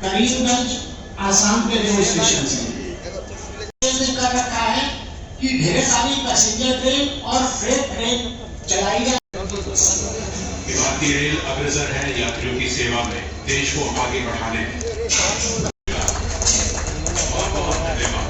करीमगंज आसाम के railway station से कर रखा है कि ढेर सारी पैसेंजर ट्रेन और फ्रेट ट्रेन चलाई जाए। भारतीय रेल अग्रसर है यात्रियों की सेवा में, देश को आगे बढ़ाने में। बहुत बहुत धन्यवाद।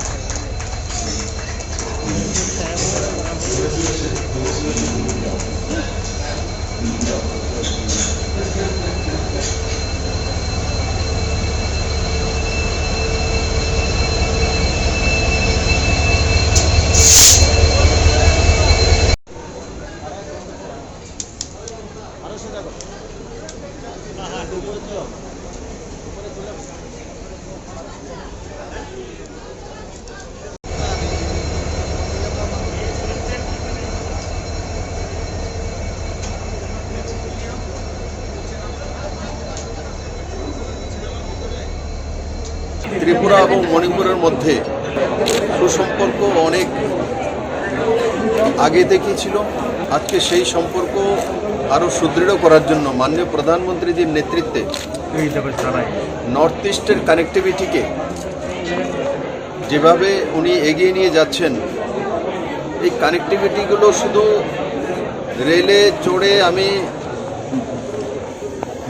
ত্রিপুরা এবং মণিপুরের মধ্যে সুসম্পর্ক অনেক আগে থেকেই ছিল। আজকে সেই সম্পর্ক আরও সুদৃঢ় করার জন্য মাননীয় প্রধানমন্ত্রীজির নেতৃত্বে নর্থ ইস্টের কানেক্টিভিটিকে যেভাবে উনি এগিয়ে নিয়ে যাচ্ছেন, এই কানেক্টিভিটিগুলো শুধু রেলে চড়ে আমি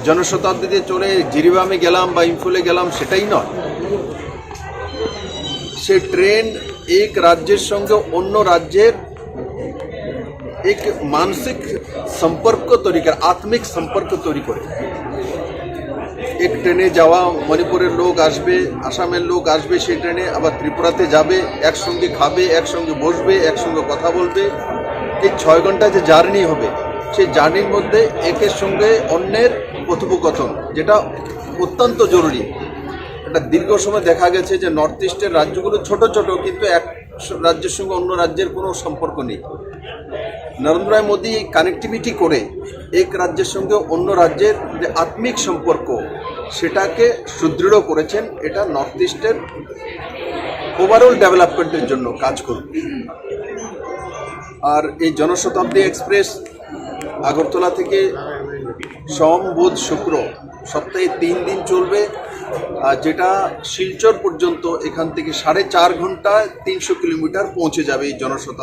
জনশতাব্দীতে চড়ে জিরিবামে গেলাম বা ইম্ফলে গেলাম সেটাই নয়। সে ট্রেন এক রাজ্যের সঙ্গে অন্য রাজ্যের এক মানসিক সম্পর্ক তৈরি করে, আত্মিক সম্পর্ক তৈরি করে। এক ট্রেনে যাওয়া মণিপুরের লোক আসবে, আসামের লোক আসবে, সেই ট্রেনে আবার ত্রিপুরাতে যাবে, একসঙ্গে খাবে, একসঙ্গে বসবে, একসঙ্গে কথা বলবে। এই 6 ঘন্টা যে জার্নি হবে, সেই জার্নির মধ্যে একের সঙ্গে অন্যের কথোপকথন, যেটা অত্যন্ত জরুরি। এটা দীর্ঘ সময় দেখা গেছে যে নর্থ ইস্টের রাজ্যগুলো ছোট ছোট, কিন্তু এক রাজ্যের সঙ্গে অন্য রাজ্যের কোনো সম্পর্ক নেই। নরেন্দ্র মোদী কানেক্টিভিটি করে এক রাজ্যের সঙ্গে অন্য রাজ্যের যে আত্মিক সম্পর্ক, সেটাকে সুদৃঢ় করেছেন। এটা নর্থ ইস্টের ওভারঅল ডেভেলপমেন্টের জন্য কাজ করবে। আর এই জনশতাব্দী এক্সপ্রেস আগরতলা থেকে সোম, বুধ, শুক্র সপ্তাহে 3 দিন চলবে, যেটা শিলচর পর্যন্ত এখান থেকে 4.5 ঘন্টায় 300 কিলোমিটার পৌঁছে যাবে এই জনশতাব্দী।